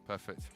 Perfect.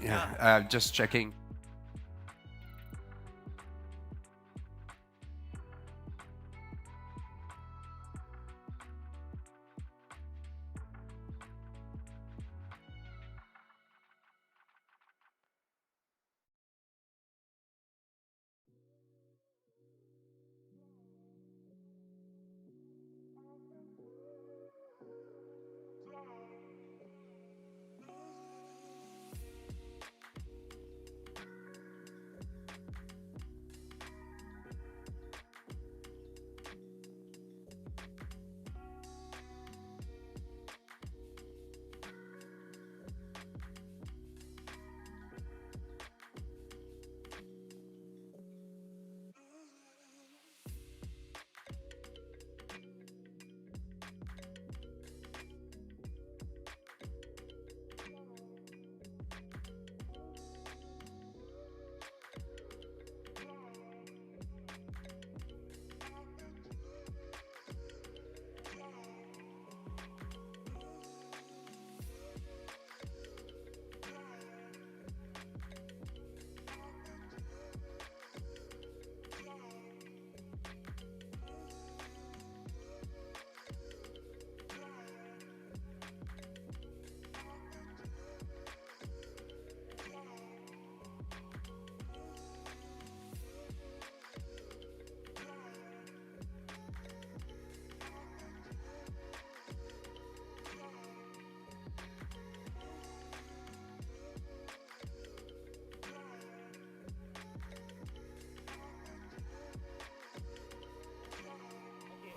Yeah, just checking.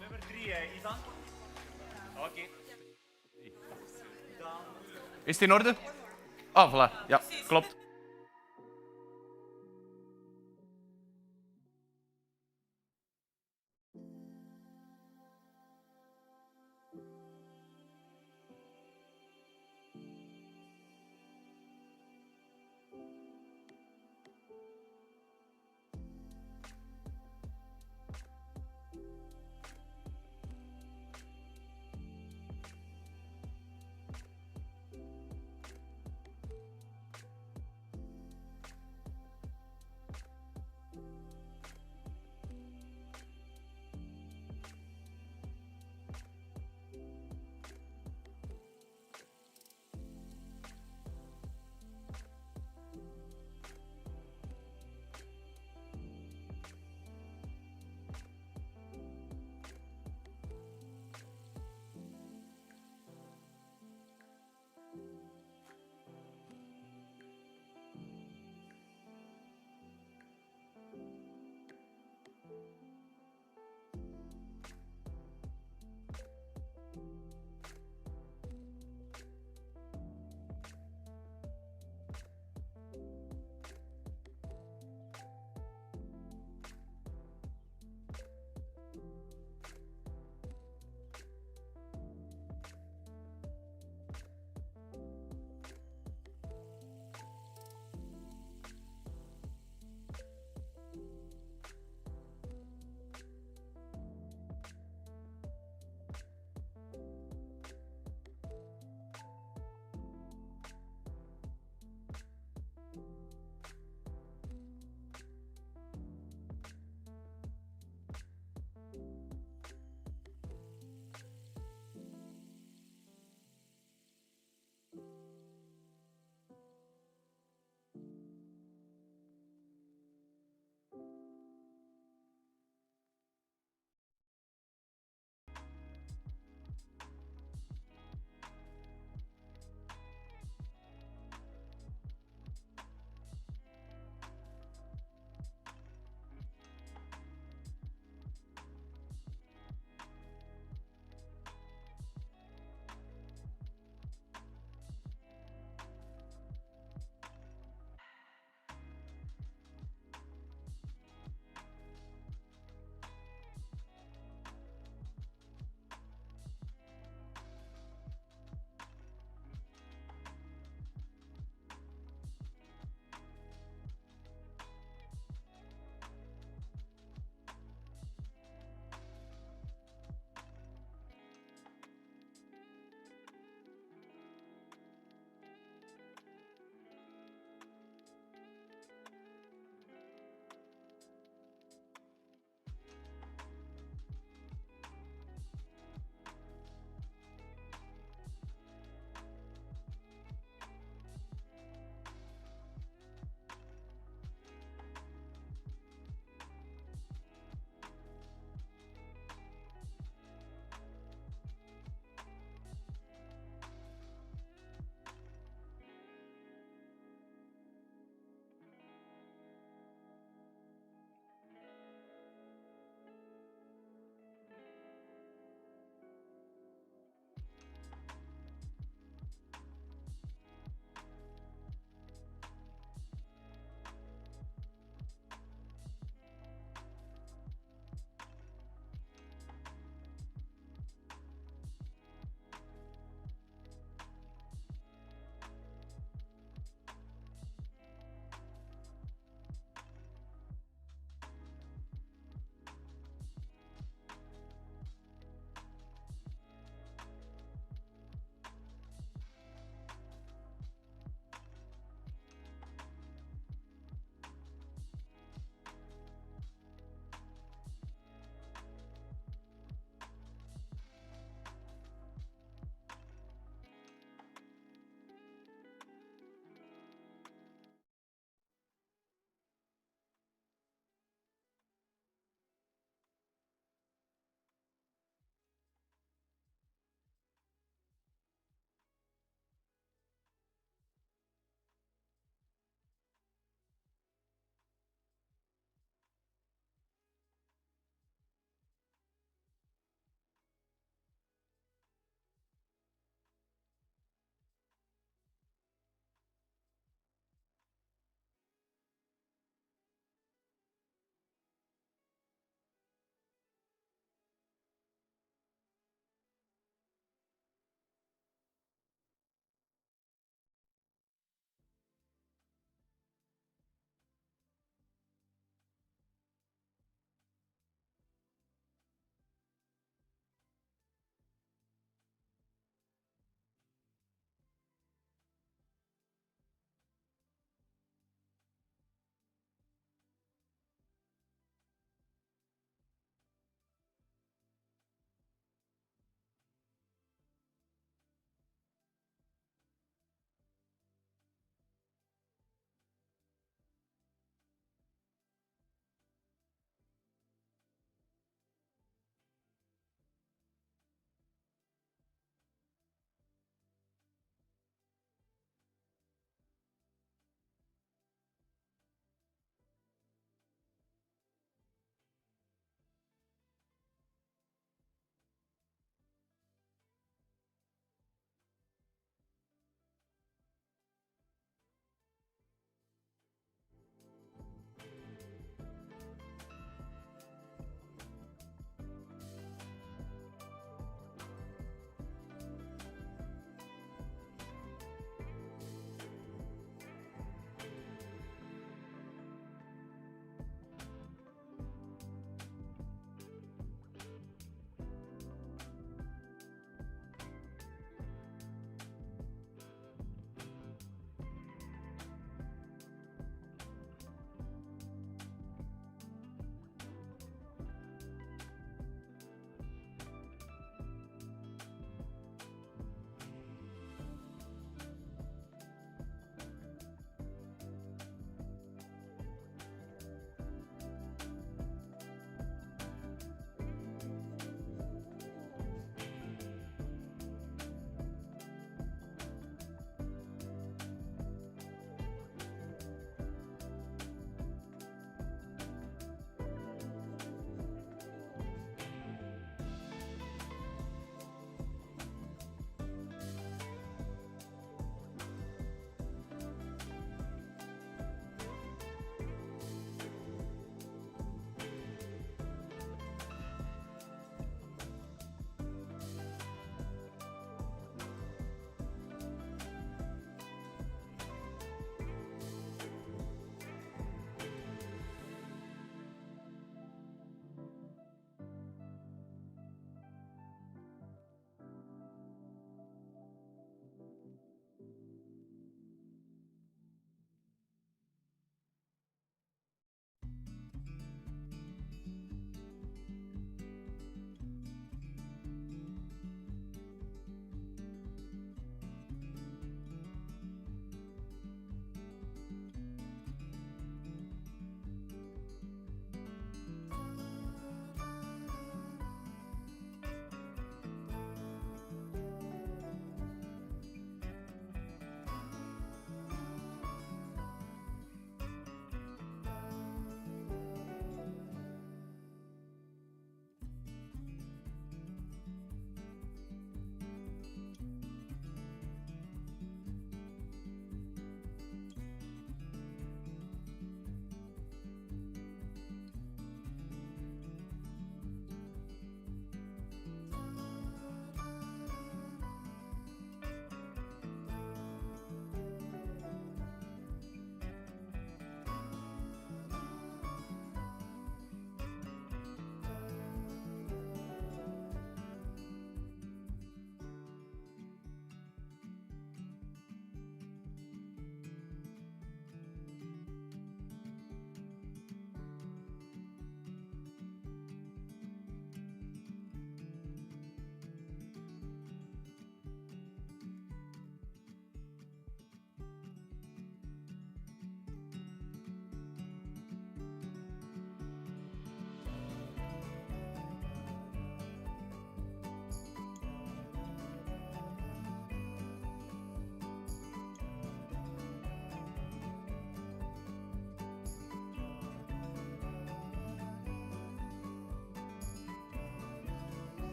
Nummer 3, Ivan. Oké. Is het in orde? Oh, voilà. Ja, klopt.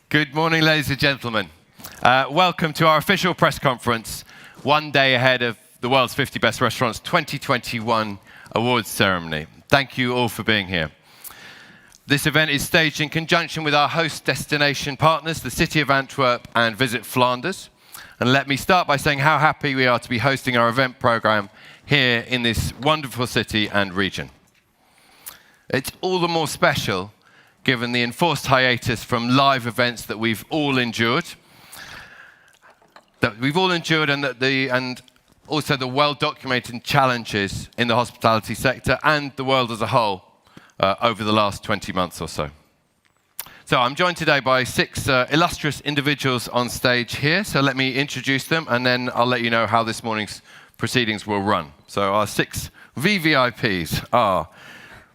Good morning, ladies and gentlemen. Welcome to our official press conference, one day ahead of the World's 50 Best Restaurants 2021 awards ceremony. Thank you all for being here. This event is staged in conjunction with our host destination partners, the City of Antwerp and Visit Flanders. And let me start by saying how happy we are to be hosting our event program here in this wonderful city and region. It's all the more special given the enforced hiatus from live events that we've all endured. And also the well-documented challenges in the hospitality sector and the world as a whole over the last 20 months or so. So I'm joined today by 6 illustrious individuals on stage here. So let me introduce them, and then I'll let you know how this morning's proceedings will run. So our 6 VVIPs are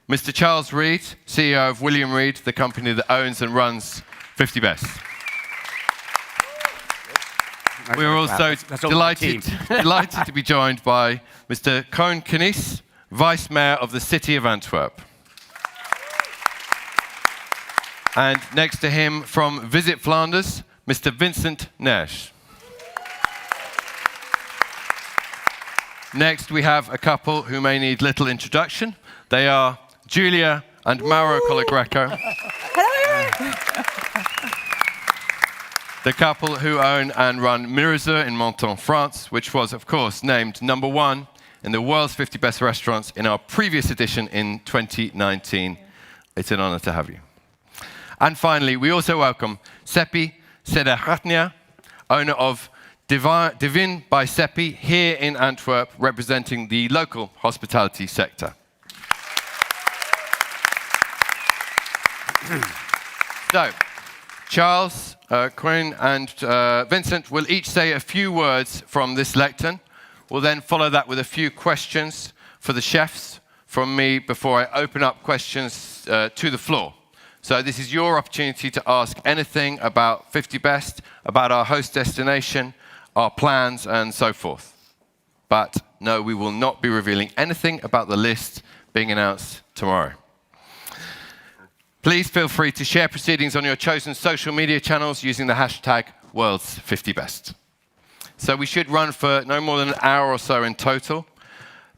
Mr. Charles Reid, CEO of William Reid, the company that owns and runs 50 Best. We're also delighted to be joined by Mr. Koen Kennis, Vice Mayor of the City of Antwerp. And next to him from Visit Flanders, Mr. Vincent Nash. Next we have a couple who may need little introduction. They are Julia and Mauro Colagreco. The couple who own and run Mirazur in Menton, France, which was, of course, named #1 in the world's 50 best restaurants in our previous edition in 2019. It's an honor to have you. And finally, we also welcome Sepeh Sedaghatnia, owner of Divin by Sepeh here in Antwerp, representing the local hospitality sector. So, Charles Koen and Vincent will each say a few words from this lectern. We'll then follow that with a few questions for the chefs from me before I open up questions to the floor. So this is your opportunity to ask anything about 50 Best, about our host destination, our plans, and so forth. But no, we will not be revealing anything about the list being announced tomorrow. Please feel free to share proceedings on your chosen social media channels using the hashtag Worlds50Best. So we should run for no more than an hour or so in total.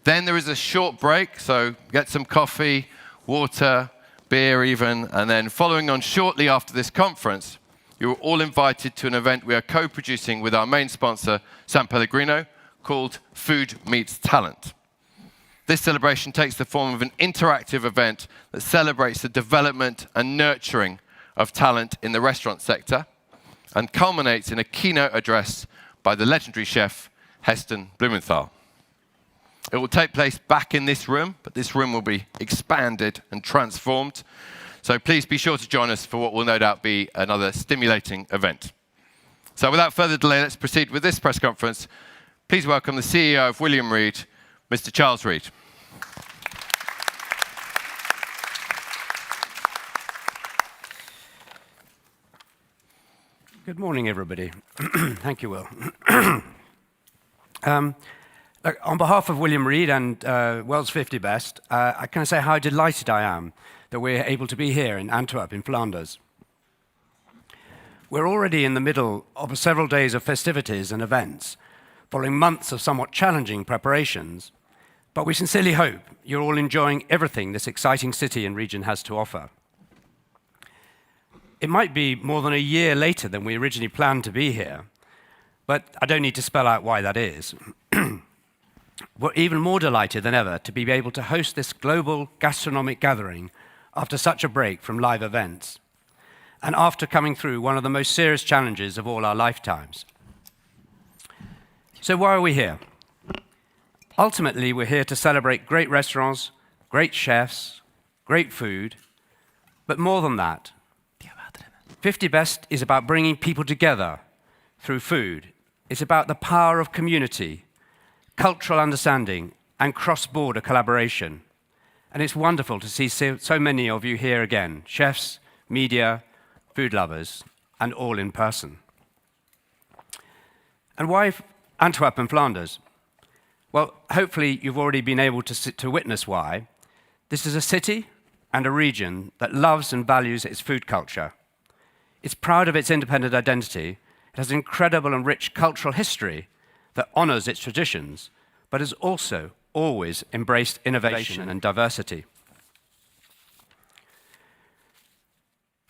Then there is a short break, so get some coffee, water, beer even, and then following on shortly after this conference, you're all invited to an event we are co-producing with our main sponsor, San Pellegrino, called Food Meets Talent. This celebration takes the form of an interactive event that celebrates the development and nurturing of talent in the restaurant sector and culminates in a keynote address by the legendary chef Heston Blumenthal. It will take place back in this room, but this room will be expanded and transformed. So please be sure to join us for what will no doubt be another stimulating event. So without further delay, let's proceed with this press conference. Please welcome the CEO of William Reed, Mr. Charles Reed. Good morning, everybody. Thank you, Will. On behalf of William Reed and World's 50 Best, I can say how delighted I am that we're able to be here in Antwerp in Flanders. We're already in the middle of several days of festivities and events, following months of somewhat challenging preparations, but we sincerely hope you're all enjoying everything this exciting city and region has to offer. It might be more than a year later than we originally planned to be here, but I don't need to spell out why that is. We're even more delighted than ever to be able to host this global gastronomic gathering after such a break from live events, and after coming through one of the most serious challenges of all our lifetimes. So why are we here? Ultimately, we're here to celebrate great restaurants, great chefs, great food, but more than that, 50 Best is about bringing people together through food. It's about the power of community, cultural understanding, and cross-border collaboration. And it's wonderful to see so many of you here again, chefs, media, food lovers, and all in person. And why Antwerp and Flanders? Well, hopefully you've already been able to witness why. This is a city and a region that loves and values its food culture. It's proud of its independent identity. It has an incredible and rich cultural history that honors its traditions, but has also always embraced innovation and diversity.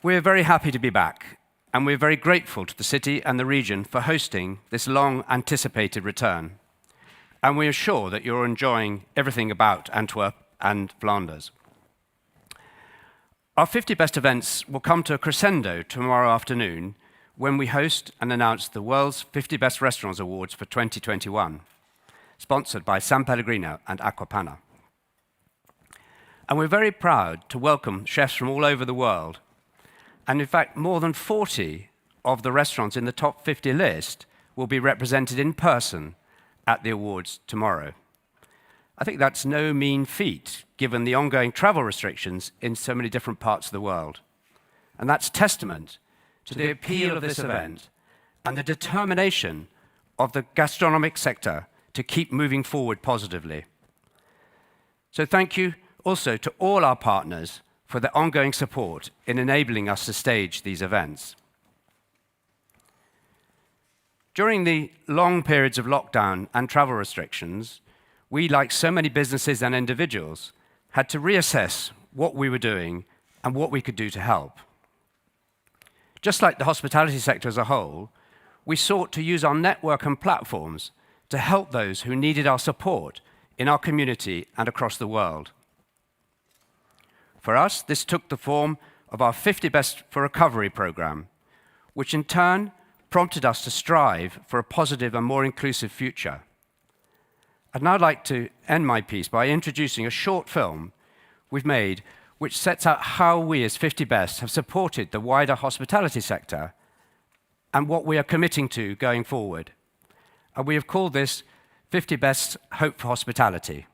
We're very happy to be back, and we're very grateful to the city and the region for hosting this long-anticipated return. And we are sure that you're enjoying everything about Antwerp and Flanders. Our 50 Best events will come to a crescendo tomorrow afternoon when we host and announce the World's 50 Best Restaurants Awards for 2021, sponsored by San Pellegrino and Aquapanna. And we're very proud to welcome chefs from all over the world. And in fact, more than 40 of the restaurants in the top 50 list will be represented in person at the awards tomorrow. I think that's no mean feat, given the ongoing travel restrictions in so many different parts of the world. And that's testament to the appeal of this event and the determination of the gastronomic sector to keep moving forward positively. So thank you also to all our partners for their ongoing support in enabling us to stage these events. During the long periods of lockdown and travel restrictions, we, like so many businesses and individuals, had to reassess what we were doing and what we could do to help. Just like the hospitality sector as a whole, we sought to use our network and platforms to help those who needed our support in our community and across the world. For us, this took the form of our 50 Best for Recovery program, which in turn prompted us to strive for a positive and more inclusive future. I'd now like to end my piece by introducing a short film we've made which sets out how we as 50 Best have supported the wider hospitality sector and what we are committing to going forward. And we have called this 50 Best Hope for Hospitality.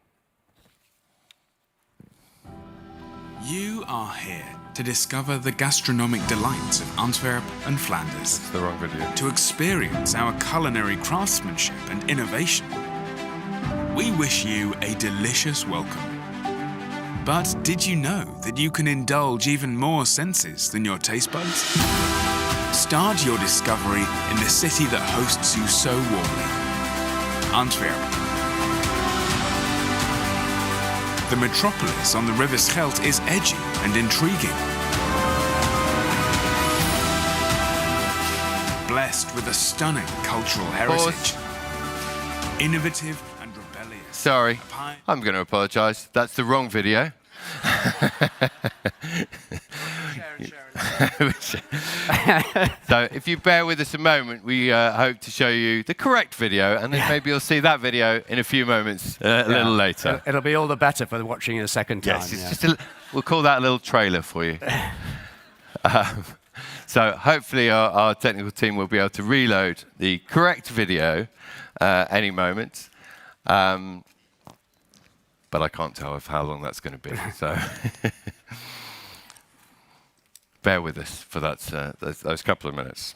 You are here to discover the gastronomic delights of Antwerp and Flanders. It's the wrong video. To experience our culinary craftsmanship and innovation. We wish you a delicious welcome. But did you know that you can indulge even more senses than your taste buds? Start your discovery in the city that hosts you so warmly, Antwerp. The metropolis on the River Scheldt is edgy and intriguing. Blessed with a stunning cultural heritage. Innovative and rebellious. Sorry, I'm going to apologise. That's the wrong video. So if you bear with us a moment, we hope to show you the correct video, and then maybe you'll see that video in a few moments, a little later. It'll be all the better for watching it a second time. Yes, it's just we'll call that a little trailer for you. So hopefully our technical team will be able to reload the correct video any moment. But I can't tell how long that's going to be. So bear with us for those couple of minutes.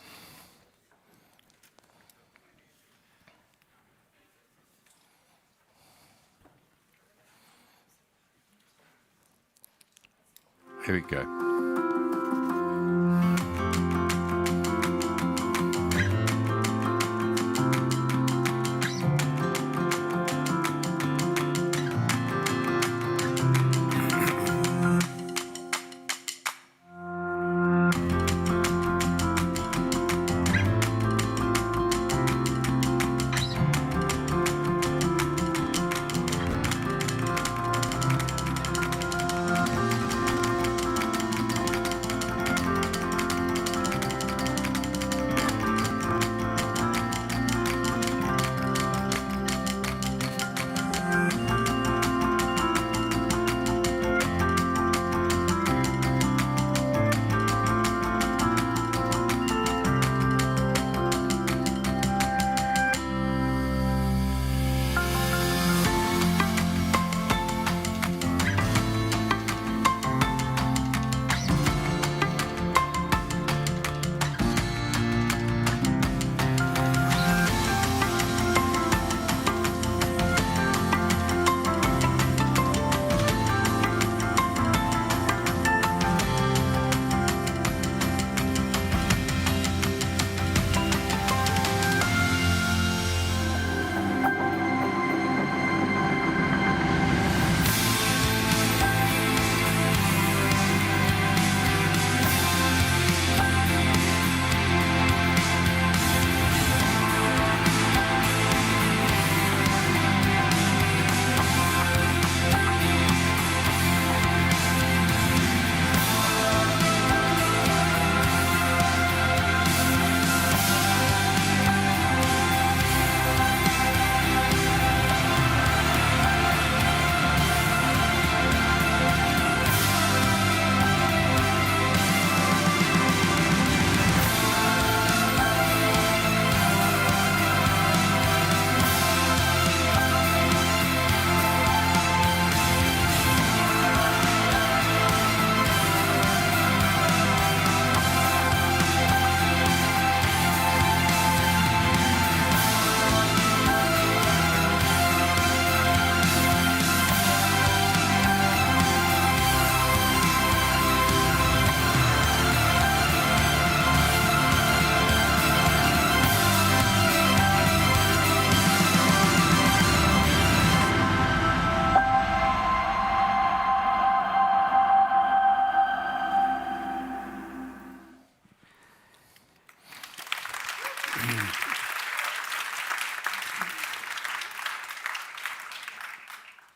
Here we go.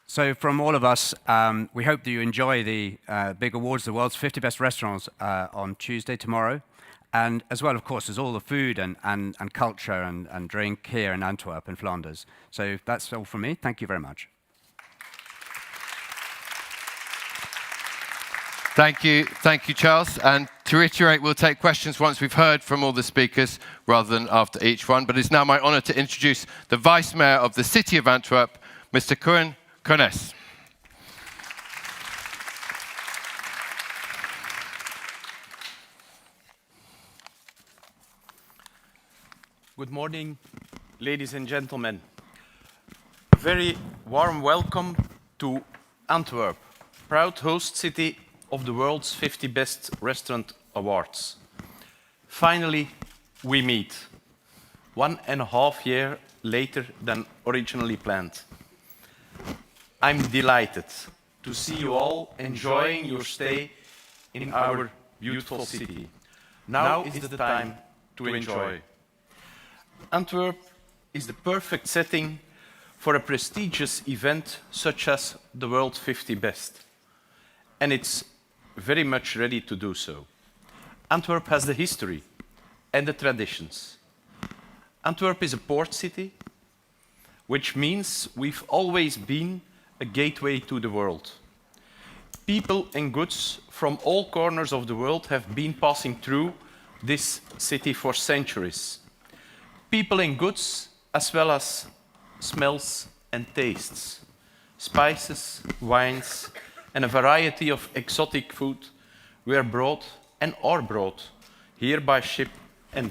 So from all of us, we hope that you enjoy the big awards, the world's 50 best restaurants on Tuesday, tomorrow. And as well, of course, there's all the food and culture and drink here in Antwerp and Flanders. So that's all from me. Thank you very much. Thank you, Charles. And to reiterate, we'll take questions once we've heard from all the speakers rather than after each one. But it's now my honour to introduce the Vice Mayor of the City of Antwerp, Mr. Koen Kennis. Good morning, ladies and gentlemen. A very warm welcome to Antwerp, proud host city of the world's 50 Best Restaurant Awards. Finally, we meet, 1.5 years later than originally planned. I'm delighted to see you all enjoying your stay in our beautiful city. Now is the time to enjoy. Antwerp is the perfect setting for a prestigious event such as the World 50 Best, and it's very much ready to do so. Antwerp has the history and the traditions. Antwerp is a port city, which means we've always been a gateway to the world. People and goods from all corners of the world have been passing through this city for centuries. People and goods, as well as smells and tastes, spices, wines, and a variety of exotic food were brought and are brought here by ship and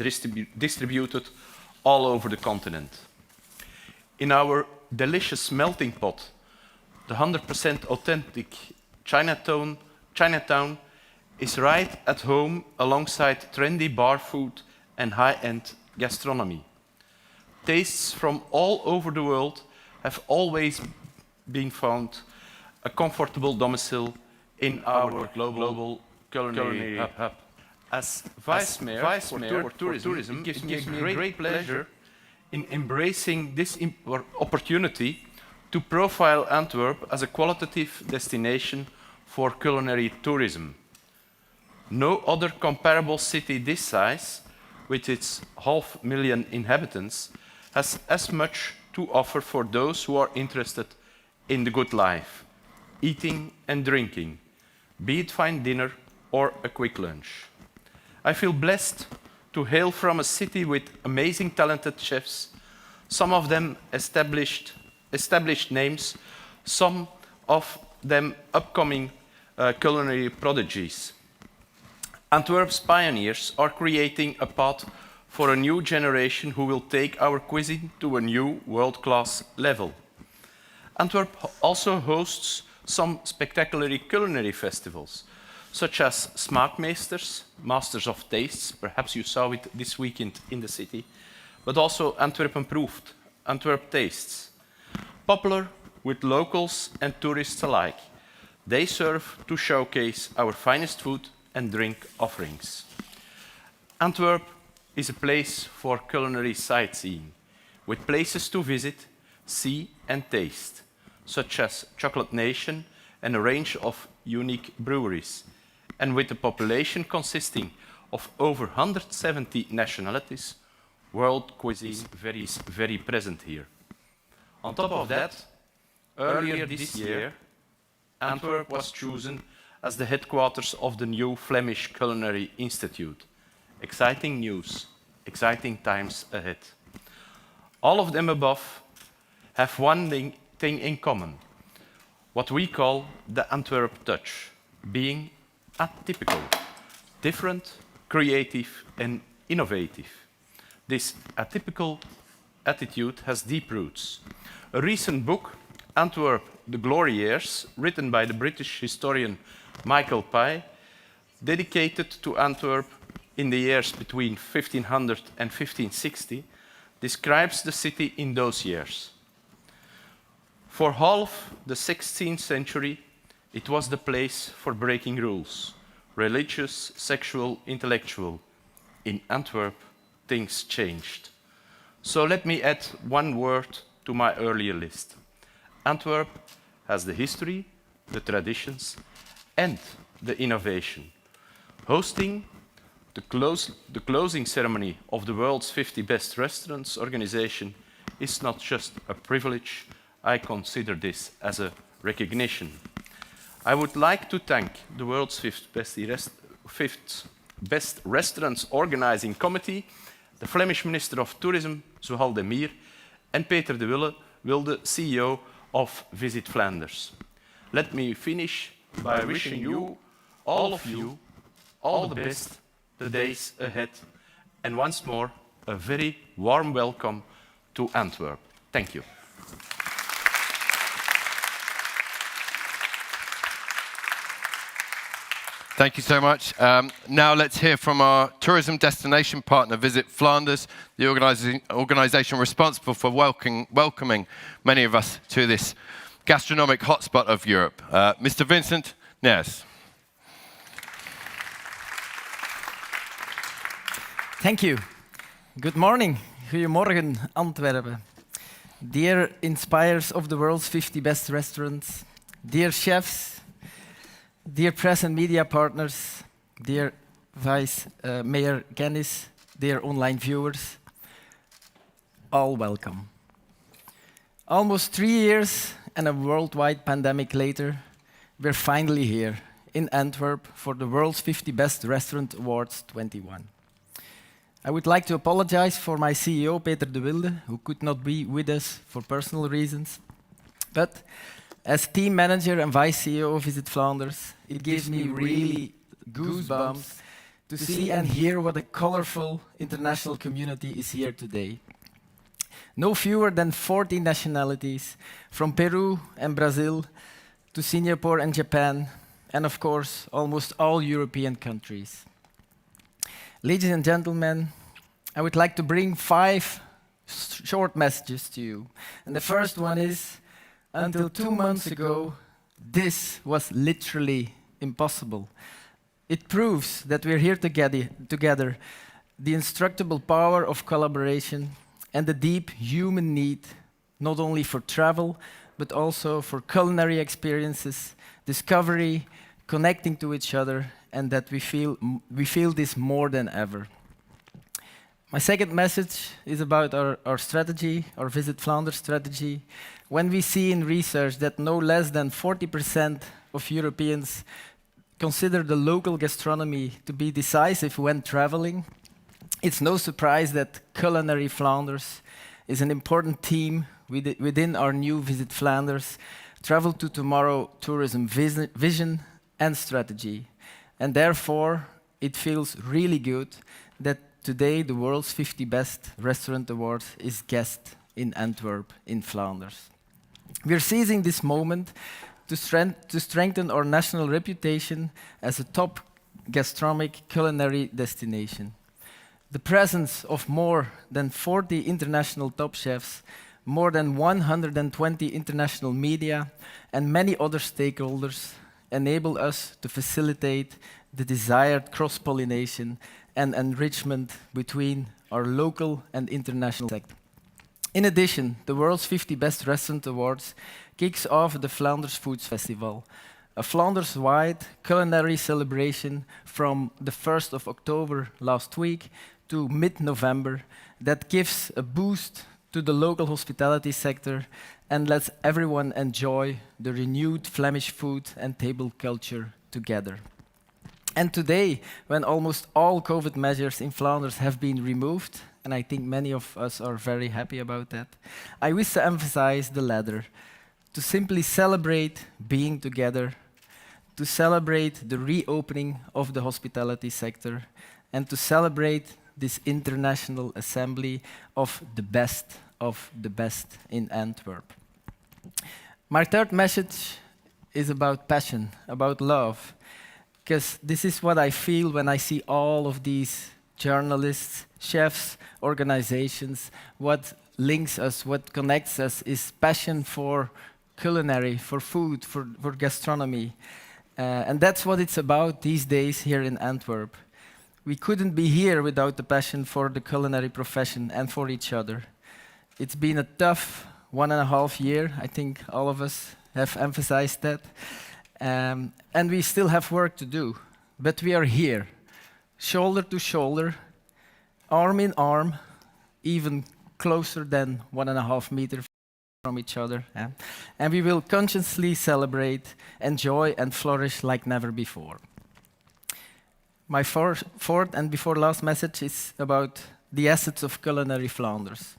distributed all over the continent. In our delicious melting pot, the 100% authentic Chinatown is right at home alongside trendy bar food and high-end gastronomy. Tastes from all over the world have always been found a comfortable domicile in our global culinary hub. As Vice Mayor for Tourism, it gives me great pleasure in embracing this opportunity to profile Antwerp as a qualitative destination for culinary tourism. No other comparable city this size, with its 500,000 inhabitants, has as much to offer for those who are interested in the good life, eating and drinking, be it fine dinner or a quick lunch. I feel blessed to hail from a city with amazing talented chefs, some of them established names, some of them upcoming culinary prodigies. Antwerp's pioneers are creating a path for a new generation who will take our cuisine to a new world-class level. Antwerp also hosts some spectacular culinary festivals, such as Smaakmeesters, Masters of Tastes, perhaps you saw it this weekend in the city, but also Antwerp Improved, Antwerp Tastes. Popular with locals and tourists alike, they serve to showcase our finest food and drink offerings. Antwerp is a place for culinary sightseeing, with places to visit, see and taste, such as Chocolate Nation and a range of unique breweries, and with a population consisting of over 170 nationalities, world cuisine is very present here. On top of that, earlier this year, Antwerp was chosen as the headquarters of the new Flemish Culinary Institute. Exciting news, exciting times ahead. All of them above have one thing in common, what we call the Antwerp touch, being atypical, different, creative and innovative. This atypical attitude has deep roots. A recent book, Antwerp, the Glory Years, written by the British historian Michael Pye, dedicated to Antwerp in the years between 1500 and 1560, describes the city in those years. For half the 16th century, it was the place for breaking rules, religious, sexual, intellectual. In Antwerp, things changed. So let me add one word to my earlier list. Antwerp has the history, the traditions, and the innovation. Hosting the closing ceremony of the world's 50 Best Restaurants organization is not just a privilege, I consider this as a recognition. I would like to thank the world's fifth best restaurants organizing committee, the Flemish Minister of Tourism, Zohal de Meer, and Peter de Wilde, CEO of Visit Flanders. Let me finish by wishing you, all the best, the days ahead, and once more, a very warm welcome to Antwerp. Thank you. Thank you so much. Now let's hear from our tourism destination partner, Visit Flanders, the organisation responsible for welcoming many of us to this gastronomic hotspot of Europe. Mr. Vincent Nes. Thank you. Good morning. Goedemorgen, Antwerpen. Dear inspirers of the world's 50 best restaurants, dear chefs, dear press and media partners, dear Vice Mayor Kennis, dear online viewers, all welcome. Almost 3 years and a worldwide pandemic later, we're finally here in Antwerp for the world's 50 Best Restaurant Awards 21. I would like to apologize for my CEO, Peter de Wilde, who could not be with us for personal reasons. But as team manager and vice CEO of Visit Flanders, it gives me really goosebumps to see and hear what a colorful international community is here today. No fewer than 40 nationalities, from Peru and Brazil to Singapore and Japan, and of course, almost all European countries. Ladies and gentlemen, I would like to bring 5 short messages to you. And the first one is, until 2 months ago, this was literally impossible. It proves that we're here together, the indestructible power of collaboration and the deep human need, not only for travel, but also for culinary experiences, discovery, connecting to each other, and that we feel this more than ever. My second message is about our strategy, our Visit Flanders strategy. When we see in research that no less than 40% of Europeans consider the local gastronomy to be decisive when traveling, it's no surprise that Culinary Flanders is an important theme within our new Visit Flanders Travel to Tomorrow tourism vision and strategy. And therefore, it feels really good that today the world's 50 Best Restaurant Awards is guest in Antwerp, in Flanders. We're seizing this moment to strengthen our national reputation as a top gastronomic culinary destination. The presence of more than 40 international top chefs, more than 120 international media, and many other stakeholders enable us to facilitate the desired cross-pollination and enrichment between our local and international sector. In addition, the world's 50 Best Restaurant Awards kicks off the Flanders Foods Festival, a Flanders-wide culinary celebration from the 1st of October last week to mid-November that gives a boost to the local hospitality sector and lets everyone enjoy the renewed Flemish food and table culture together. And today, when almost all COVID measures in Flanders have been removed, and I think many of us are very happy about that, I wish to emphasize the latter, to simply celebrate being together, to celebrate the reopening of the hospitality sector, and to celebrate this international assembly of the best in Antwerp. My third message is about passion, about love, because this is what I feel when I see all of these journalists, chefs, organizations. What links us, what connects us is passion for culinary, for food, for gastronomy. And that's what it's about these days here in Antwerp. We couldn't be here without the passion for the culinary profession and for each other. It's been a tough 1.5 years. I think all of us have emphasized that. And we still have work to do. But we are here, shoulder to shoulder, arm in arm, even closer than 1.5 meters from each other. And we will consciously celebrate, enjoy, and flourish like never before. My fourth and before last message is about the assets of Culinary Flanders.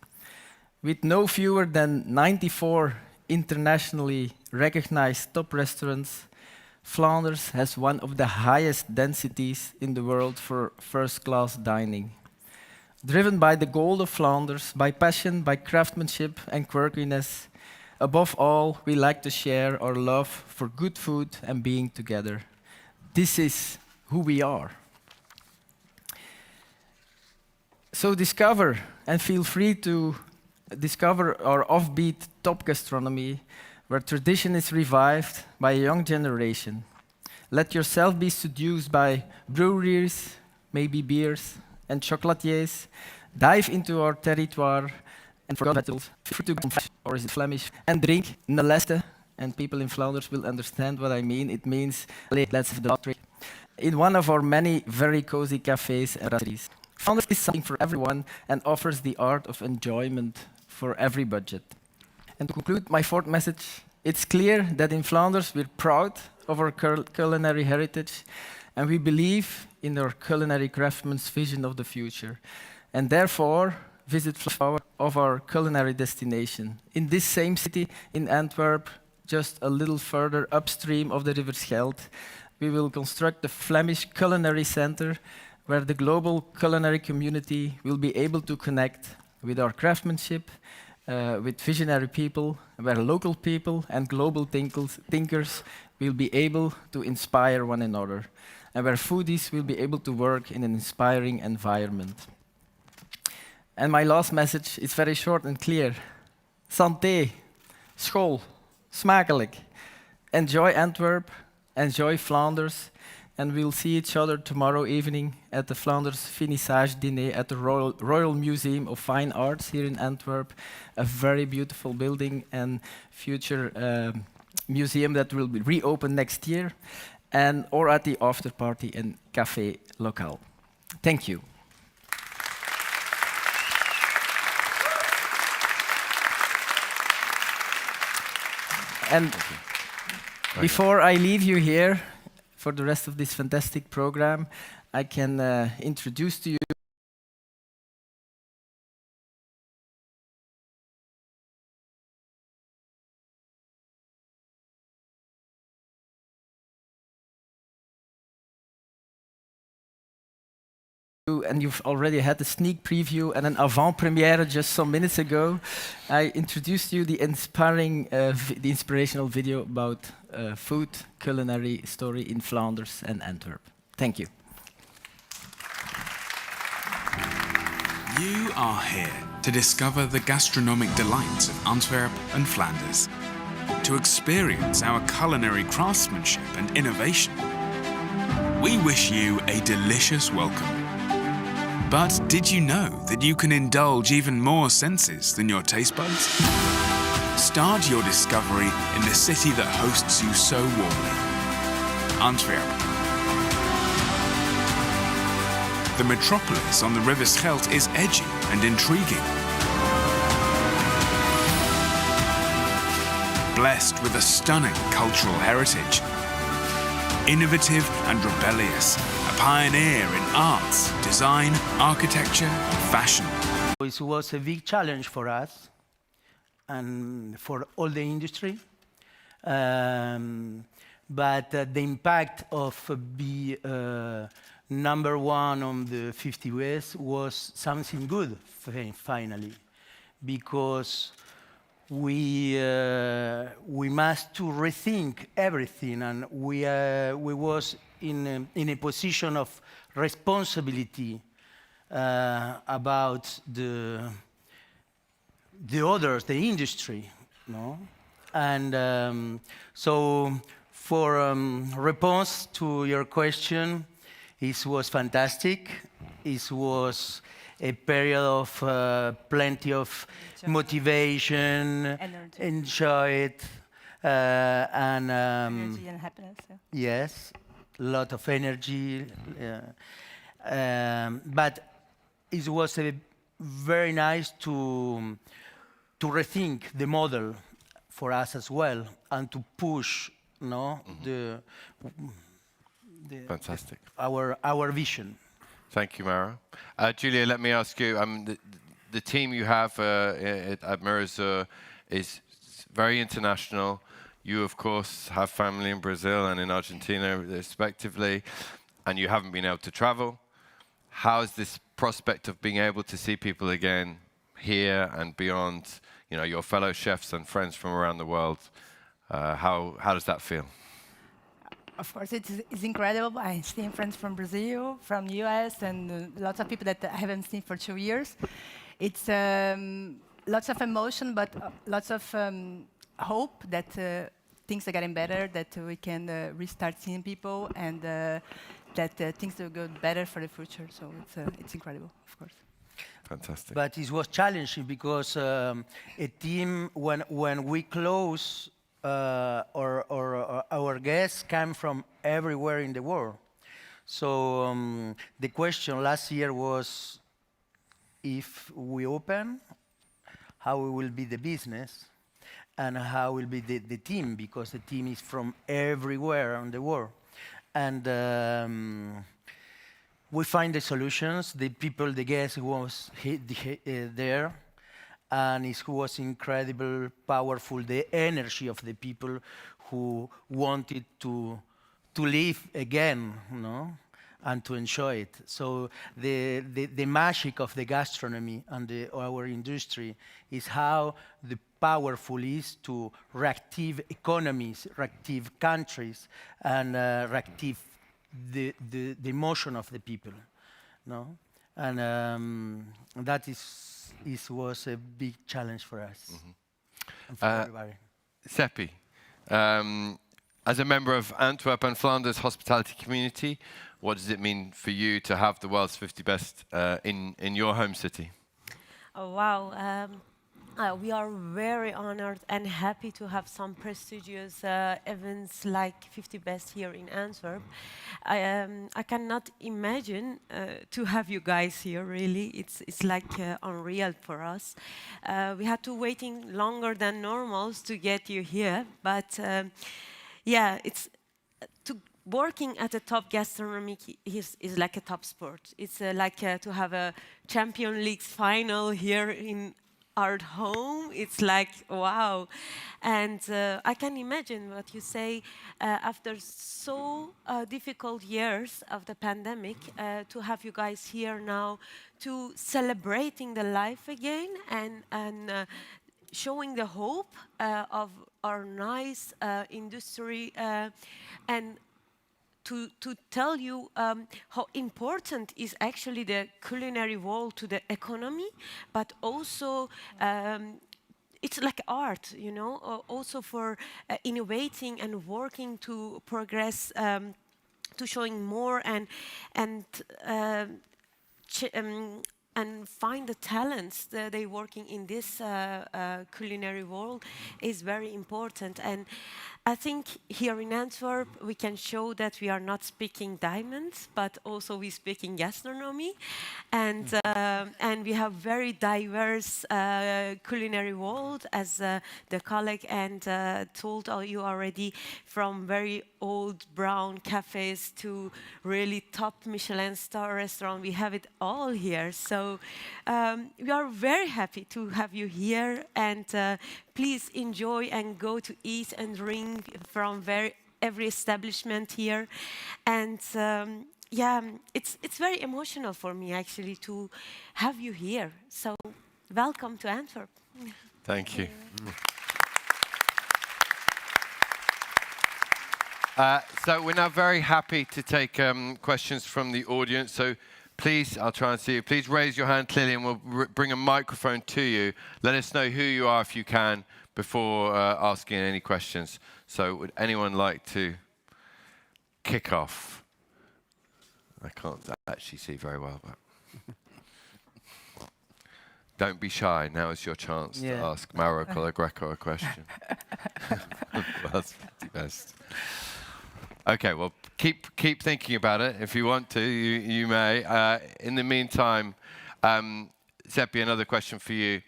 With no fewer than 94 internationally recognized top restaurants, Flanders has one of the highest densities in the world for first-class dining. Driven by the gold of Flanders, by passion, by craftsmanship and quirkiness, above all, we like to share our love for good food and being together. This is who we are. So discover and feel free to discover our offbeat top gastronomy, where tradition is revived by a young generation. Let yourself be seduced by breweries, maybe beers, and chocolatiers. Dive into our territoire and forget vegetables, free to go or is it Flemish, and drink Neleste, and people in Flanders will understand what I mean. It means, let's have the lottery. In one of our many very cozy cafes and brasseries. Flanders is something for everyone and offers the art of enjoyment for every budget. And to conclude my fourth message, it's clear that in Flanders we're proud of our culinary heritage and we believe in our culinary craftsman's vision of the future. And therefore, visit Flanders of our culinary destination. In this same city, in Antwerp, just a little further upstream of the River Scheldt, we will construct the Flemish Culinary Center, where the global culinary community will be able to connect with our craftsmanship, with visionary people, where local people and global thinkers will be able to inspire one another, and where foodies will be able to work in an inspiring environment. And my last message is very short and clear. Santé, school, smakelijk. Enjoy Antwerp, enjoy Flanders, and we'll see each other tomorrow evening at the Flanders Finissage Diner at the Royal Museum of Fine Arts here in Antwerp, a very beautiful building and future museum that will be reopened next year, or at the after party in Café Local. Thank you. And before I leave you here, for the rest of this fantastic program, I can introduce to you and you've already had a sneak preview and an avant-premiere just some minutes ago. I introduced you the inspirational video about food, culinary story in Flanders and Antwerp. Thank you. You are here to discover the gastronomic delights of Antwerp and Flanders, to experience our culinary craftsmanship and innovation. We wish you a delicious welcome. But did you know that you can indulge even more senses than your taste buds? Start your discovery in the city that hosts you so warmly, Antwerp. The metropolis on the River Scheldt is edgy and intriguing. Blessed with a stunning cultural heritage. Innovative and rebellious, a pioneer in arts, design, architecture, and fashion. It was a big challenge for us and for all the industry. But the impact of being #1 on the 50 West was something good, finally, because we must to rethink everything, and we was in a position of responsibility about the others, the industry, no? And so, for response to your question, it was fantastic. It was a period of plenty of motivation, enjoy it, and energy and happiness. Yeah. Yes, a lot of energy. But it was very nice to to rethink the model for us as well, and to push, the Fantastic. our vision. Thank you, Mauro. Julia, let me ask you, the team you have at Mirazur is very international. You, of course, have family in Brazil and in Argentina, respectively, and you haven't been able to travel. How is this prospect of being able to see people again here and beyond, your fellow chefs and friends from around the world, how does that feel? Of course, it's incredible. I see friends from Brazil, from US, and lots of people that I haven't seen for 2 years. It's lots of emotion, but lots of hope that things are getting better, that we can restart seeing people, and that things will go better for the future. So it's incredible, of course. Fantastic. But it was challenging because a team, when we close, our guests come from everywhere in the world. So the question last year was, if we open, how will be the business, and how will be the team, because the team is from everywhere in the world. And we find the solutions. The people, the guests was there, and it was incredible, powerful, the energy of the people who wanted to live again, and to enjoy it. So the magic of the gastronomy and our industry is how the powerful is to reactive economies, reactive countries, and reactive the emotion of the people, And that was a big challenge for us. And for everybody. Sepeh, as a member of Antwerp and Flanders hospitality community, what does it mean for you to have the world's 50 best in your home city? Oh, wow. We are very honored and happy to have some prestigious events like 50 Best here in Antwerp. I cannot imagine to have you guys here, really. It's like unreal for us. We had to waiting longer than normal to get you here, but yeah, it's working at a top gastronomy is like a top sport. It's like to have a Champions League final here in our home. It's like, wow. And I can imagine what you say after so difficult years of the pandemic, to have you guys here now to celebrating the life again and showing the hope of our nice industry and to tell you how important is actually the culinary world to the economy, but also it's like art, also for innovating and working to progress, to showing more and find the talents that they working in this culinary world is very important. And I think here in Antwerp we can show that we are not speaking diamonds, but also we speaking gastronomy, and we have very diverse culinary world, as the colleague and told you already, from very old brown cafes to really top Michelin star restaurant. We have it all here. So we are very happy to have you here, and please enjoy and go to eat and drink from every establishment here. And yeah, it's very emotional for me actually to have you here. So welcome to Antwerp. Thank you. So we're now very happy to take questions from the audience. So please, I'll try and see you. Please raise your hand clearly and we'll bring a microphone to you. Let us know who you are if you can before asking any questions. So would anyone like to kick off? I can't actually see very well, but don't be shy. Now is your chance to ask Mauro Colagreco a question. World's 50 best. Okay, well, keep thinking about it. If you want to, you may. In the meantime, Sepeh, another question for you.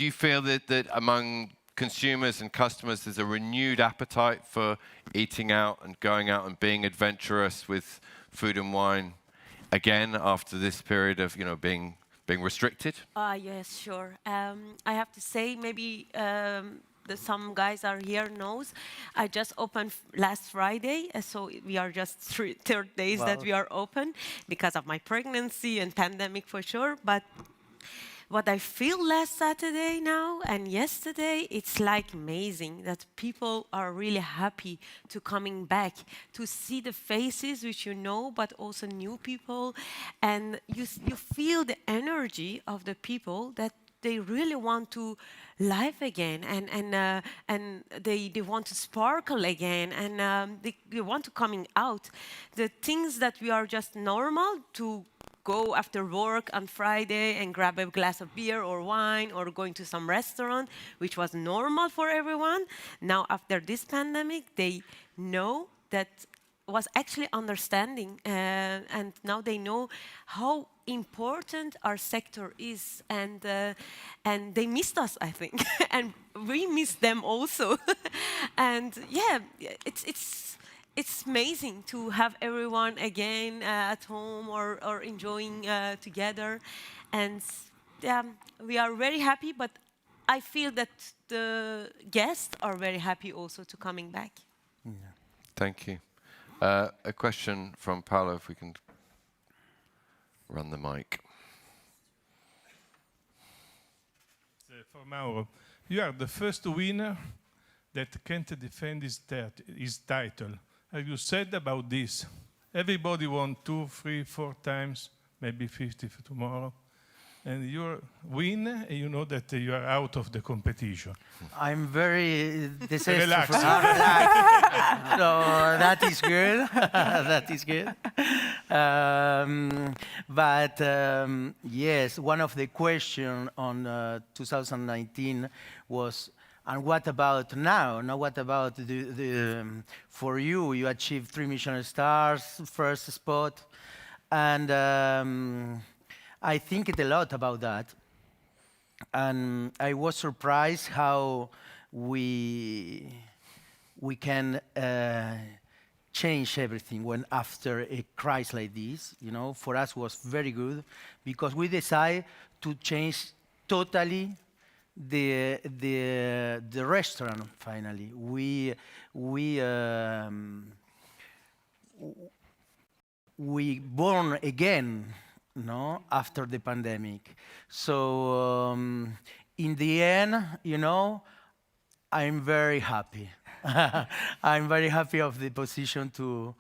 do you feel that among consumers and customers there's a renewed appetite for eating out and going out and being adventurous with food and wine again after this period of being restricted? Yes, sure. I have to say, maybe some guys are here knows. I just opened last Friday, so we are just third days that we are open because of my pregnancy and pandemic for sure. But what I feel last Saturday now and yesterday, it's like amazing that people are really happy to coming back, to see the faces which but also new people. And you feel the energy of the people that they really want to live again, and they want to sparkle again, and they want to coming out. The things that we are just normal to go after work on Friday and grab a glass of beer or wine or going to some restaurant, which was normal for everyone. Now, after this pandemic, they know that was actually understanding, and now they know how important our sector is, and they missed us, I think, and we missed them also. And yeah, it's amazing to have everyone again at home or enjoying together. And yeah, we are very happy, but I feel that the guests are very happy also to coming back. Yeah. Thank you. A question from Paolo, if we can run the mic. For Mauro, you are the first winner that can't defend his title. As you said about this, everybody won 2, 3, 4 times, maybe 50 for tomorrow. And you win, and you know that you are out of the competition. I'm very relaxed. So that is good. That is good. But yes, one of the questions on 2019 was, and what about now? Now, what about for you? You achieved 3 Michelin stars, first spot, and I think a lot about that. And I was surprised how we can change everything when after a crisis like this. For us was very good because we decided to change totally the restaurant. Finally, we born again, after the pandemic. So in the end, I'm very happy. I'm very happy of the position to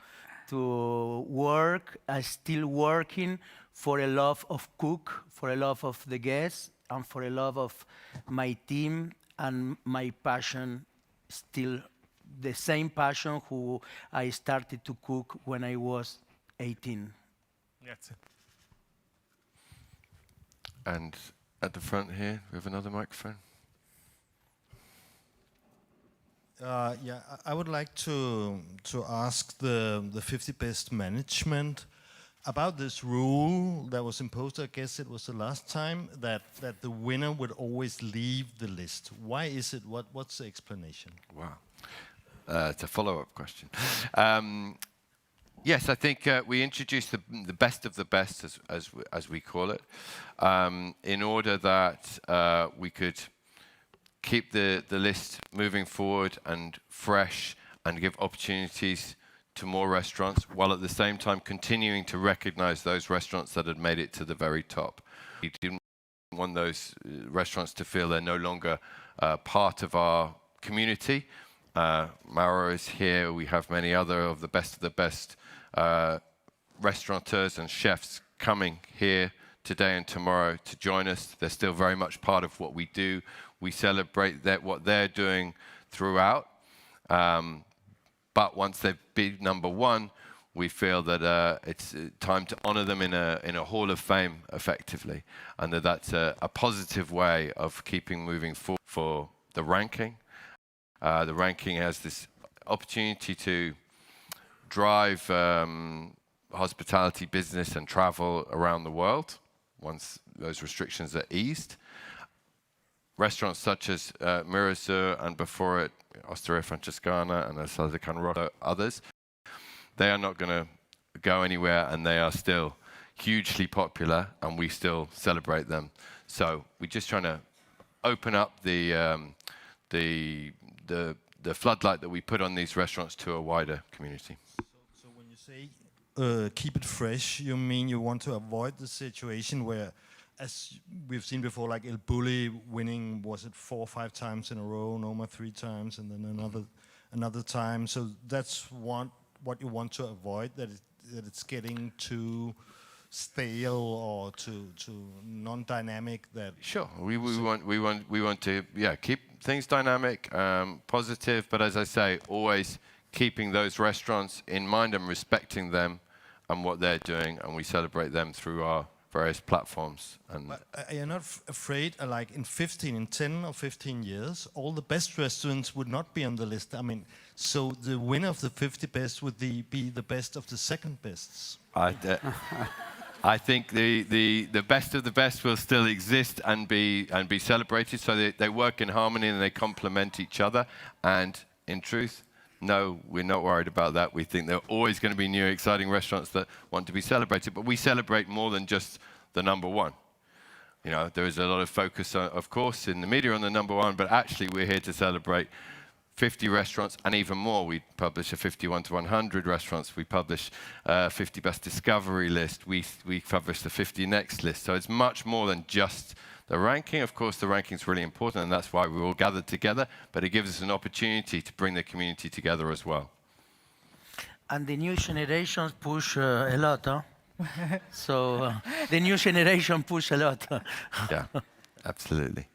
work. I'm still working for a love of cook, for a love of the guests, and for a love of my team, and my passion, still the same passion who I started to cook when I was 18. That's it. And at the front here, we have another microphone. Yeah, I would like to ask the 50 best management about this rule that was imposed. I guess it was the last time that the winner would always leave the list. Why is it? What's the explanation? Wow, it's a follow-up question. Yes, I think we introduced the best of the best, as we call it, in order that we could keep the list moving forward and fresh and give opportunities to more restaurants, while at the same time continuing to recognize those restaurants that had made it to the very top. We didn't want those restaurants to feel they're no longer part of our community. Mauro is here. We have many other of the best restaurateurs and chefs coming here today and tomorrow to join us. They're still very much part of what we do. We celebrate what they're doing throughout. But once they've been number one, we feel that it's time to honor them in a hall of fame effectively, and that's a positive way of keeping moving forward for the ranking. The ranking has this opportunity to drive hospitality business and travel around the world once those restrictions are eased. restaurants such as Mirazur and before it, Osteria Francescana and Salsa Canrotta, others, they are not going to go anywhere, and they are still hugely popular, and we still celebrate them. So we're just trying to open up the floodlight that we put on these restaurants to a wider community. So when you say keep it fresh, you mean you want to avoid the situation where, as we've seen before, like El Bulli winning, was it 4 or 5 times in a row, Noma 3 times, and then another time. So that's what you want to avoid, that it's getting too stale or too non-dynamic. That sure, we want to keep things dynamic, positive, but as I say, always keeping those restaurants in mind and respecting them and what they're doing, and we celebrate them through our various platforms. And but are you not afraid, like in 10 or 15 years, all the best restaurants would not be on the list? I mean, so the winner of the 50 best would be the best of the second bests? I think the best of the best will still exist and be celebrated. So they work in harmony and they complement each other. And in truth, no, we're not worried about that. We think there are always going to be new, exciting restaurants that want to be celebrated. But we celebrate more than just the number one. You know, there is a lot of focus, of course, in the media on the number one. But actually, we're here to celebrate 50 restaurants and even more. We publish a 51 to 100 restaurants. We publish 50 best discovery list. We publish the 50 next list. So it's much more than just the ranking. Of course, the ranking is really important, and that's why we all gathered together. But it gives us an opportunity to bring the community together as well. And the new generations push a lot, huh? So the new generation push a lot. Yeah, absolutely.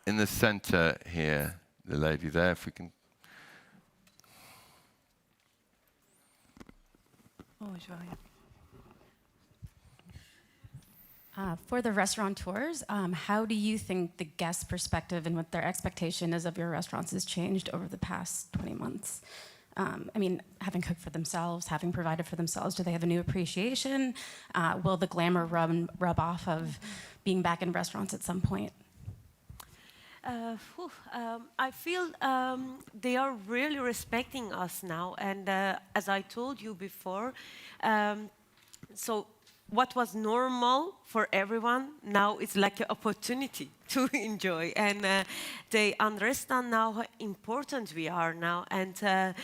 In the center here, the lady there, if we can. For the restaurateurs, how do you think the guest perspective and what their expectation is of your restaurants has changed over the past 20 months? I mean, having cooked for themselves, having provided for themselves, do they have a new appreciation? Will the glamour rub off of being back in restaurants at some point? I feel they are really respecting us now, and as I told you before, so what was normal for everyone now is like an opportunity to enjoy, and they understand now how important we are now, and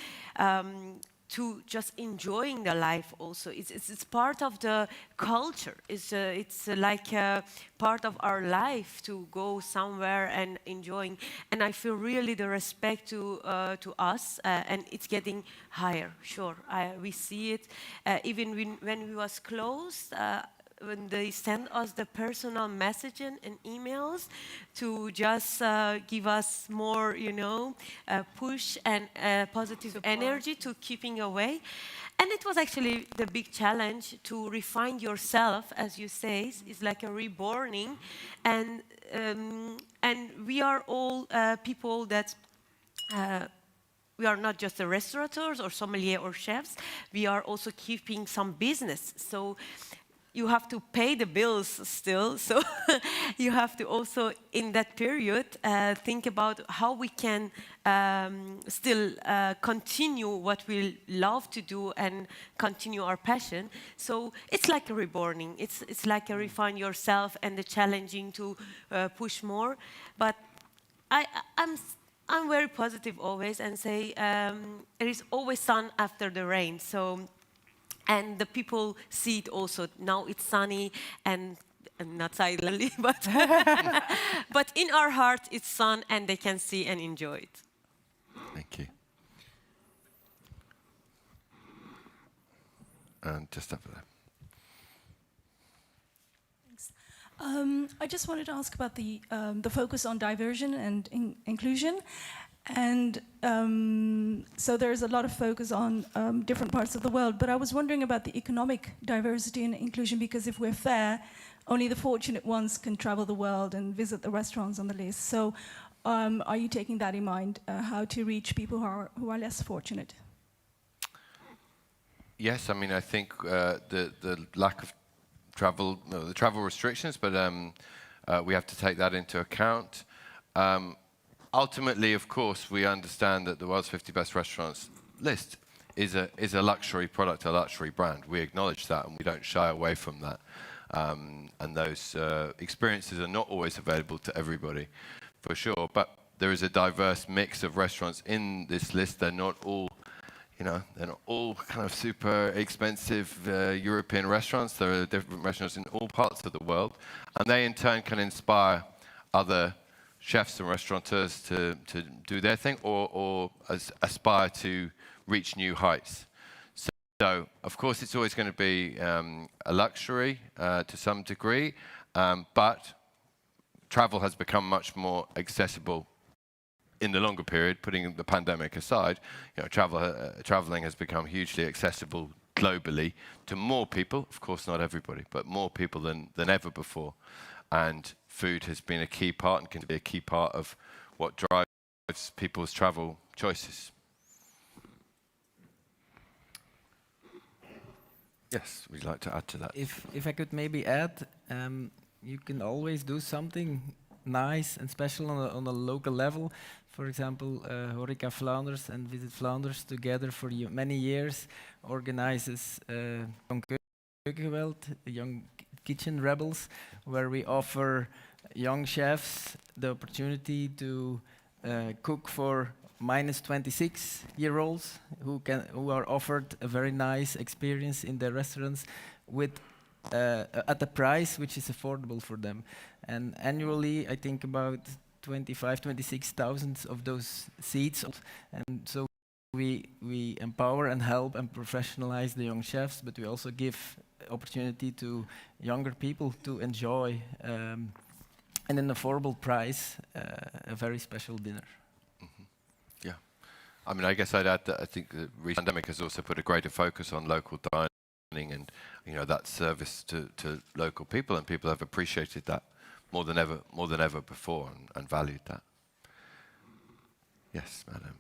to just enjoying the life also. It's part of the culture. It's like a part of our life to go somewhere and enjoying. And I feel really the respect to us, and it's getting higher. Sure, we see it even when we was closed. When they send us the personal messaging and emails to just give us more, push and positive energy to keeping away. And it was actually the big challenge to refine yourself, as you say, is like a reborning. And we are all people that we are not just the restaurateurs or sommelier or chefs, we are also keeping some business. So you have to pay the bills still, so you have to also, in that period, think about how we can still continue what we love to do and continue our passion. So it's like a reborning. It's like a refine yourself and the challenging to push more. But I'm very positive always and say there is always sun after the rain. So. And the people see it also. Now it's sunny and not silently, but but in our heart it's sun and they can see and enjoy it. Thank you. And just up there. Thanks. I just wanted to ask about the focus on diversion and inclusion. And so there's a lot of focus on different parts of the world, but I was wondering about the economic diversity and inclusion, because if we're fair, only the fortunate ones can travel the world and visit the restaurants on the list. So are you taking that in mind, how to reach people who are less fortunate? Yes, I mean, I think the lack of travel, the travel restrictions, but we have to take that into account. Ultimately, of course, we understand that the world's 50 best restaurants list is a luxury product, a luxury brand. We acknowledge that, and we don't shy away from that. And those experiences are not always available to everybody, for sure. But there is a diverse mix of restaurants in this list. They're not all, they're not all kind of super expensive European restaurants. There are different restaurants in all parts of the world, and they in turn can inspire other chefs and restaurateurs to do their thing or aspire to reach new heights. So, of course, it's always going to be a luxury to some degree, but travel has become much more accessible in the longer period, putting the pandemic aside. Traveling has become hugely accessible globally to more people, of course not everybody, but more people than ever before. And food has been a key part and can be a key part of what drives people's travel choices. Yes, we'd like to add to that. If I could maybe add, you can always do something nice and special on a local level. For example, Horeca Flanders and Visit Flanders together for many years organizes Koen Kennis, Young Kitchen Rebels, where we offer young chefs the opportunity to cook for minus 26-year-olds who are offered a very nice experience in their restaurants with at a price which is affordable for them. And annually, I think about 26,000 of those seats. And so we empower and help and professionalize the young chefs, but we also give opportunity to younger people to enjoy at an affordable price a very special dinner. Yeah. I mean, I guess I'd add that I think the recent pandemic has also put a greater focus on local dining and, that service to local people, and people have appreciated that more than ever before and valued that. Yes, madam.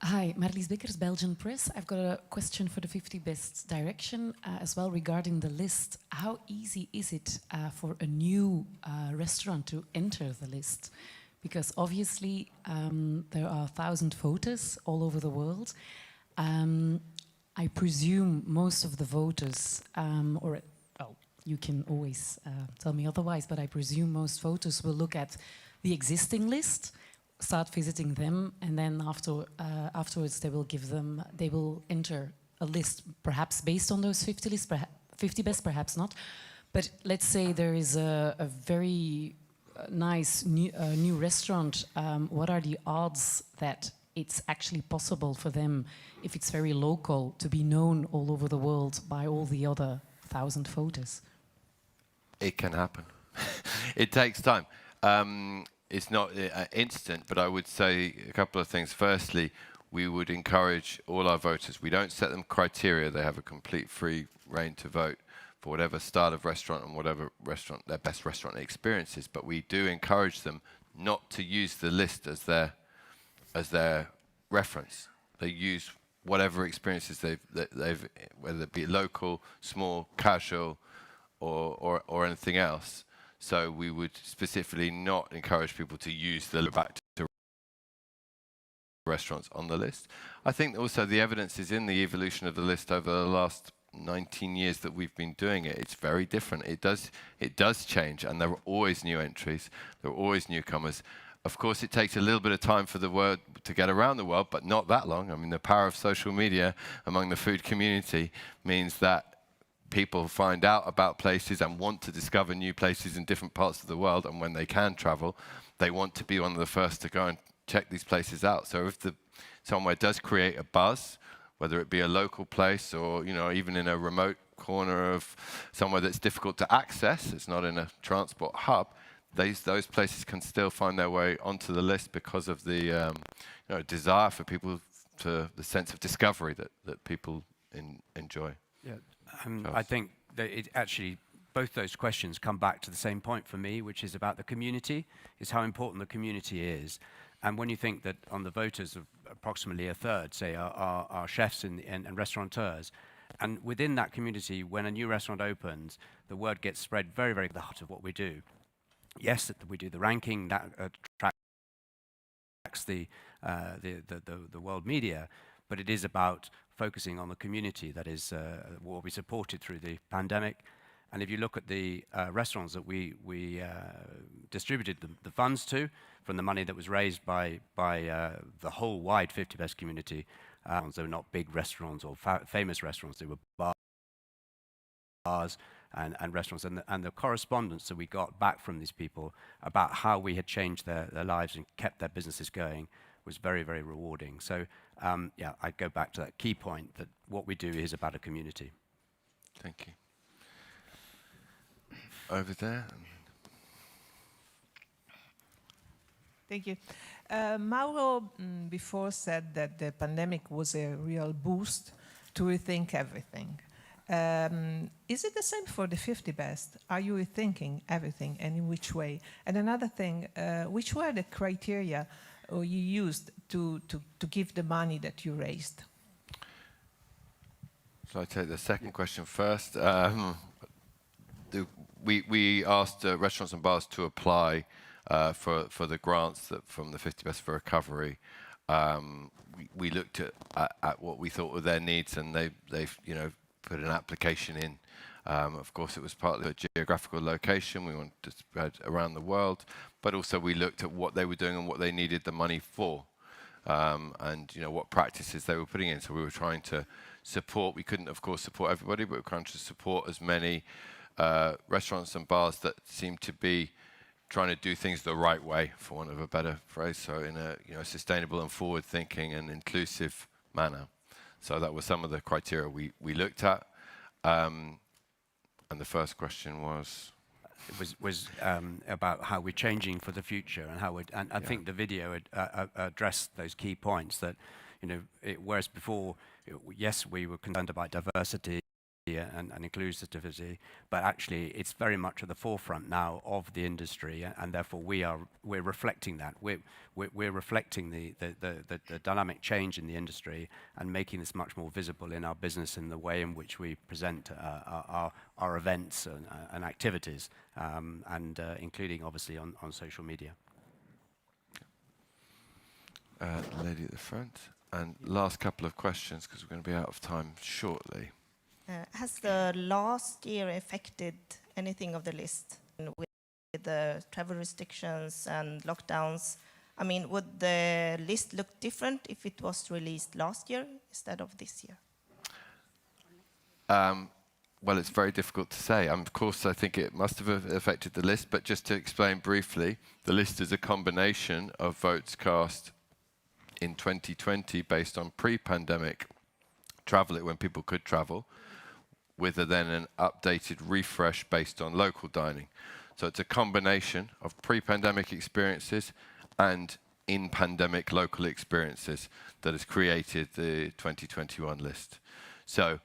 Hi, Marlies Bikkers, Belgian Press. I've got a question for the 50 Best Direction as well regarding the list. How easy is it for a new restaurant to enter the list? Because obviously there are 1,000 voters all over the world. I presume most of the voters, you can always tell me otherwise, but I presume most voters will look at the existing list, start visiting them, and then afterwards they will enter a list, perhaps based on those 50 lists, 50 best, perhaps not. But let's say there is a very nice new restaurant. What are the odds that it's actually possible for them, if it's very local, to be known all over the world by all the other 1,000 voters? It can happen. It takes time. It's not instant, but I would say a couple of things. Firstly, we would encourage all our voters. We don't set them criteria. They have a complete free reign to vote for whatever style of restaurant and whatever restaurant their best restaurant experience is. But we do encourage them not to use the list as their reference. They use whatever experiences they've whether it be local, small, casual, or anything else. So we would specifically not encourage people to use the back to restaurants on the list. I think also the evidence is in the evolution of the list over the last 19 years that we've been doing it. It's very different. It does change, and there are always new entries. There are always newcomers. Of course, it takes a little bit of time for the word to get around the world, but not that long. I mean, the power of social media among the food community means that people find out about places and want to discover new places in different parts of the world, and when they can travel, they want to be one of the first to go and check these places out. So if somewhere does create a buzz, whether it be a local place or even in a remote corner of somewhere that's difficult to access, it's not in a transport hub, those places can still find their way onto the list because of the desire for people, to the sense of discovery that people enjoy. Yeah. I think that it actually, both those questions come back to the same point for me, which is about the community, is how important the community is. And when you think that on the voters, of approximately a third, say, are chefs and restaurateurs, And within that community, when a new restaurant opens, the word gets spread very, very at the heart of what we do. Yes, we do the ranking, that attracts the world media, but it is about focusing on the community that is what we supported through the pandemic. And if you look at the restaurants that we distributed the funds to, from the money that was raised by the whole wide 50 Best community, they were not big restaurants or famous restaurants, they were bars and restaurants. And the correspondence that we got back from these people about how we had changed their lives and kept their businesses going was very, very rewarding. So yeah, I'd go back to that key point that what we do is about a community. Thank you. Over there. Thank you. Mauro before said that the pandemic was a real boost to rethink everything. Is it the same for the 50 Best? Are you rethinking everything, and in which way? And another thing, which were the criteria you used to give the money that you raised? Shall I take the second question first? We asked restaurants and bars to apply for the grants from the 50 Best for Recovery. We looked at what we thought were their needs, and they've put an application in. Of course, it was partly a geographical location. We wanted to spread around the world, but also we looked at what they were doing and what they needed the money for, and what practices they were putting in. So we were trying to support. We couldn't, of course, support everybody, but we were trying to support as many restaurants and bars that seemed to be trying to do things the right way, for want of a better phrase, so in a sustainable and forward-thinking and inclusive manner. So that was some of the criteria we looked at. And the first question was? It was about how we're changing for the future and how I think the video addressed those key points that, whereas before, yes, we were concerned about diversity and inclusivity, but actually it's very much at the forefront now of the industry, and therefore we're reflecting that. We're reflecting the dynamic change in the industry and making this much more visible in our business in the way in which we present our events and activities, and including obviously on social media. The lady at the front, and last couple of questions because we're going to be out of time shortly. Has the last year affected anything of the list with the travel restrictions and lockdowns? I mean, would the list look different if it was released last year instead of this year? Well, it's very difficult to say. Of course, I think it must have affected the list, but just to explain briefly, the list is a combination of votes cast in 2020 based on pre-pandemic travel, when people could travel, with then an updated refresh based on local dining. So it's a combination of pre-pandemic experiences and in-pandemic local experiences that has created the 2021 list. So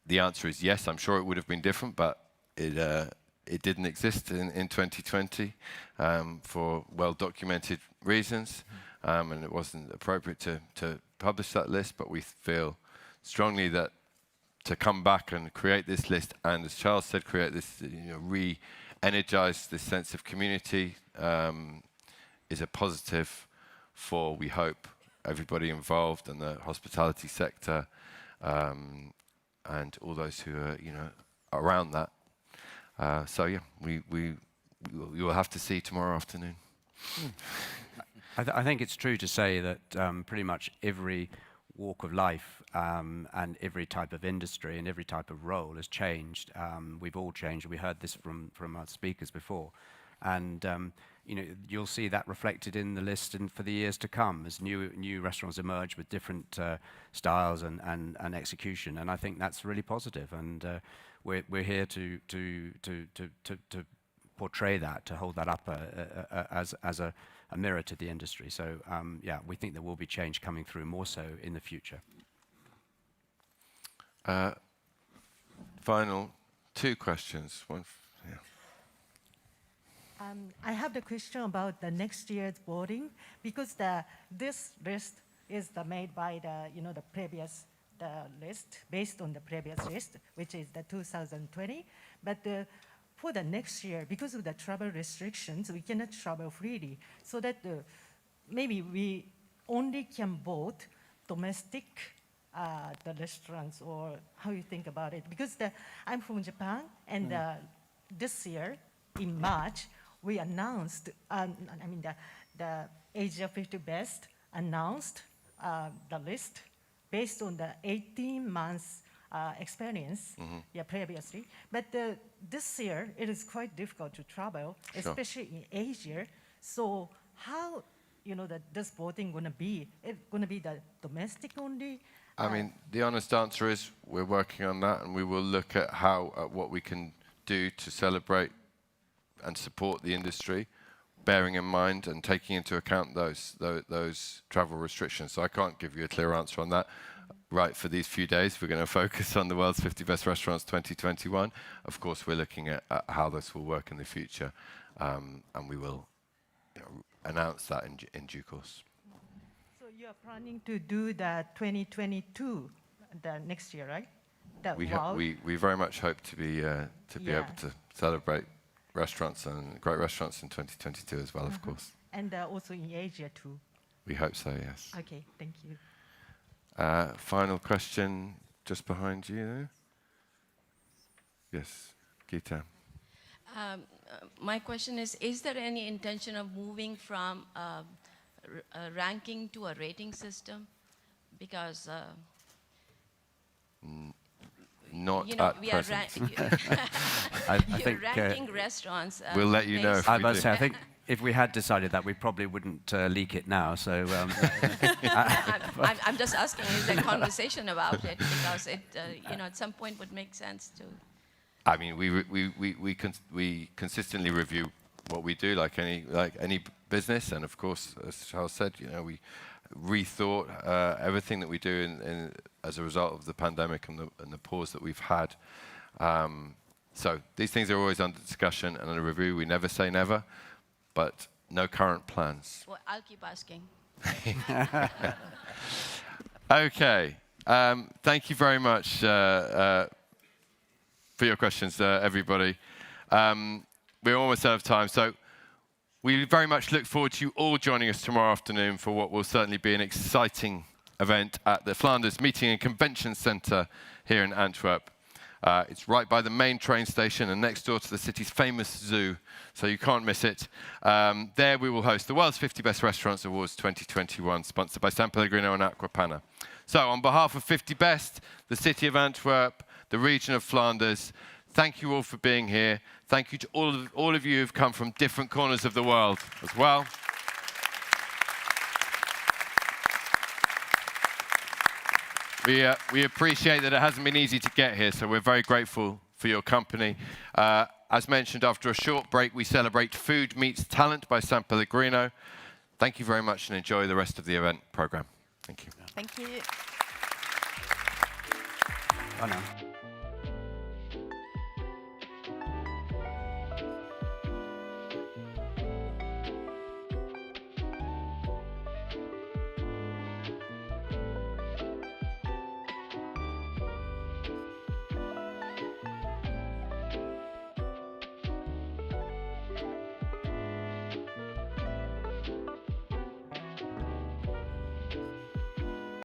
the answer is yes, I'm sure it would have been different, but it didn't exist in 2020 for well-documented reasons, and it wasn't appropriate to publish that list, but we feel strongly that to come back and create this list, and as Charles said, create this, re-energize this sense of community, is a positive for, we hope, everybody involved in the hospitality sector, and all those who are, around that. So yeah, we will have to see tomorrow afternoon. I think it's true to say that pretty much every walk of life and every type of industry and every type of role has changed. We've all changed. We heard this from our speakers before. And you'll see that reflected in the list and for the years to come as new restaurants emerge with different styles and execution. And I think that's really positive. And we're here to portray that, to hold that up as a mirror to the industry. So yeah, we think there will be change coming through more so in the future. Final two questions. One, yeah. I have the question about the next year's voting, because this list is made by the previous the list based on the previous list, which is the 2020. But for the next year, because of the travel restrictions, we cannot travel freely. So that maybe we only can vote domestic the restaurants, or how you think about it? Because I'm from Japan, and this year, in March, we announced, the Asia 50 Best announced the list based on the 18 months experience previously. But this year, it is quite difficult to travel, especially in Asia. So how, that this voting going to be? It's going to be the domestic only? I mean, the honest answer is we're working on that, and we will look at what we can do to celebrate and support the industry, bearing in mind and taking into account those travel restrictions. So I can't give you a clear answer on that. Right, for these few days, we're going to focus on the World's 50 Best Restaurants 2021. Of course, we're looking at how this will work in the future, and we will announce that in due course. So you are planning to do the 2022, the next year, right? We very much hope to be able to celebrate restaurants and great restaurants in 2022 as well, of course. And also in Asia too. We hope so, yes. Okay, thank you. Final question, just behind you there. Yes, Gita. My question is there any intention of moving from a ranking to a rating system? Because not at present. You're ranking restaurants. We'll let you know if we do. I think if we had decided that, we probably wouldn't leak it now. So I'm just asking, is there conversation about it? Because it, at some point would make sense to. I mean, we consistently review what we do, like any business, and of course, as Charles said, we rethought everything that we do as a result of the pandemic and the pause that we've had. So these things are always under discussion and under review. We never say never, but no current plans. Well, I'll keep asking. Okay. Thank you very much for your questions, everybody. We're almost out of time, so we very much look forward to you all joining us tomorrow afternoon for what will certainly be an exciting event at the Flanders Meeting and Convention Centre here in Antwerp. It's right by the main train station and next door to the city's famous zoo, so you can't miss it. There we will host the World's 50 Best Restaurants Awards 2021, sponsored by San Pellegrino and Aquapana. So on behalf of 50 Best, the City of Antwerp, the region of Flanders, thank you all for being here. Thank you to all of you who've come from different corners of the world as well. We appreciate that it hasn't been easy to get here, so we're very grateful for your company. As mentioned, after a short break, we celebrate Food Meets Talent by San Pellegrino. Thank you very much and enjoy the rest of the event program. Thank you. Thank you. Bye now.